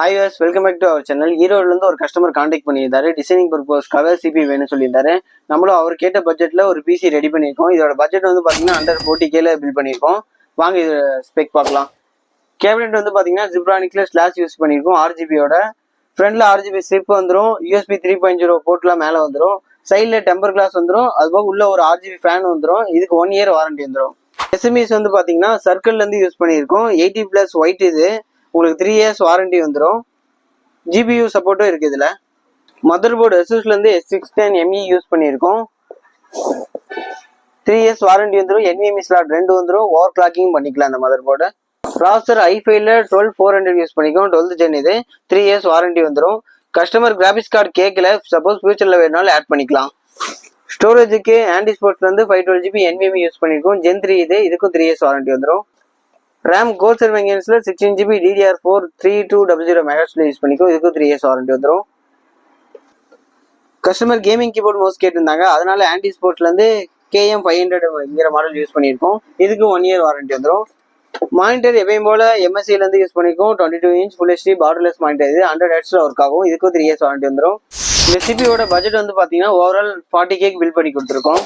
Hi was welcome back to our channel. ஈரோடுலேருந்து ஒரு customer contact பண்ணியிருந்தாரு. டிசைனிங் பர்பஸ்க்காக சிபி வேணும்னு சொல்லியிருந்தாரு. நம்மளும் அவர் கேட்ட பட்ஜெட்டில் ஒரு பிசி ரெடி பண்ணியிருக்கோம். இதோட பட்ஜெட் வந்து பார்த்தீங்கன்னா அண்டர் 40K பில் பண்ணியிருக்கோம். வாங்க இது ஸ்பெக் பார்க்கலாம். கேபினெட் வந்து பார்த்தீங்கன்னா ஜிப்ரானிக்ல ஸ்லாஷ் யூஸ் பண்ணியிருக்கோம். RGBயோட ஃப்ரண்ட்ல RGB ஸ்ட்ரிப் வந்துடும். USB 3.0 போர்ட்லாம் மேலே வந்துடும். சைடில் டெம்பர் கிளாஸ் வந்துடும். அதுபோக உள்ள ஒரு RGB ஃபேன் வந்துடும். இதுக்கு 1 இயர் வாரண்டி வந்துடும். எஸ்எம்இஸ் வந்து பார்த்தீங்கன்னா சர்க்கிள்லேருந்து யூஸ் பண்ணியிருக்கோம். 80+ ஒயிட் இது உங்களுக்கு 3 இயர்ஸ் வாரண்டி வந்துடும். GPU சப்போர்ட்டும் இருக்கு. இதுல மதர் போர்டு ASUSல இருந்து S610ME யூஸ் பண்ணியிருக்கோம். 3 இயர்ஸ் வாரண்டி வந்துடும். NVMe ஸ்லாட் 2 வந்துடும். ஓவர் கிளாக்கிங் பண்ணிக்கலாம் அந்த மதர் போர்டு. ப்ராசஸர் i5ல 12400 யூஸ் பண்ணிக்கோம். 12th ஜென் இது 3 இயர்ஸ் வாரண்டி வந்துடும். கஸ்டமர் கிராபிக்ஸ் கார்டு கேட்கல, சப்போஸ் ஃபியூச்சர்ல வேணும்னாலும் ஆட் பண்ணிக்கலாம். ஸ்டோரேஜுக்கு ஆன்டி ஸ்போர்ட்ஸ்ல இருந்து 512GB NVMe யூஸ் பண்ணியிருக்கோம். Gen 3 இதுக்கும் 3 இயர்ஸ் வாரண்டி வந்துடும். ரேம் கோல்ட் வெங்கன்ஸ்ல 16GB DDR4 3200 MHz யூஸ் பண்ணிக்கோ. இதுக்கு 3 இயர்ஸ் வாரண்டி வந்துடும். கஸ்டமர் கேமிங் கீபோர்ட் மவுஸ் கேட்டிருந்தாங்க, அதனால ஆன்டி ஸ்போர்ட்ஸ்ல இருந்து KM500ங்கிற மாடல் யூஸ் பண்ணியிருக்கோம். இதுக்கு 1 இயர் வாரண்டி வந்துடும். மானிட்டர் எப்பயும் போல MSIல இருந்து யூஸ் பண்ணிக்கோம். 22 inch full HD borderless monitor இது 100 Hz ஒர்க் ஆகும். இதுக்கும் 3 இயர்ஸ் வாரண்டி வந்துடும். இந்த சிபியோட பட்ஜெட் வந்து பாத்தீங்கன்னா ஓவரால் 40K பில் பண்ணி கொடுத்துருக்கோம்.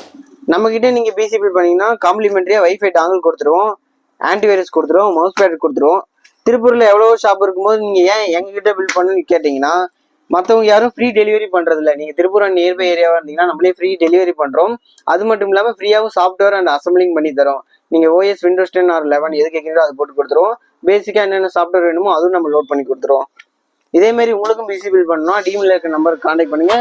நம்ம கிட்ட நீங்க பிசி பில் பண்ணீங்கன்னா காம்ப்ளிமெண்டரியா வைஃபை டாங்கல் கொடுத்துருவோம், ஆன்டிவைரஸ் கொடுத்துருவோம், மவுஸ் பேட் கொடுத்துருவோம். திருப்பூர்ல எவ்வளவோ ஷாப் இருக்கும்போது நீங்க ஏன் எங்ககிட்ட பில் பண்ணுன்னு கேட்டீங்கன்னா, மற்றவங்க யாரும் ஃப்ரீ டெலிவரி பண்றது இல்லை. நீங்க திருப்பூர் நியர்பை ஏரியாவா இருந்தீங்கன்னா நம்மளே ஃப்ரீ டெலிவரி பண்றோம். அது மட்டும் இல்லாம ஃப்ரீயாவும் சாஃப்ட்வேர் அண்ட் அசம்பிளிங் பண்ணி தரோம். நீங்க OS Windows 10 or 11 எது கேட்குறீங்களோ அது போட்டு கொடுத்துருவோம். பேசிக்கா என்னென்ன சாஃப்ட்வேர் வேணுமோ அதுவும் நம்ம லோட் பண்ணி கொடுத்துருவோம். இதே மாதிரி உங்களுக்கும் பிசி பில் பண்ணணும், டீம்ல இருக்க நம்பருக்கு கான்டாக்ட் பண்ணுங்க.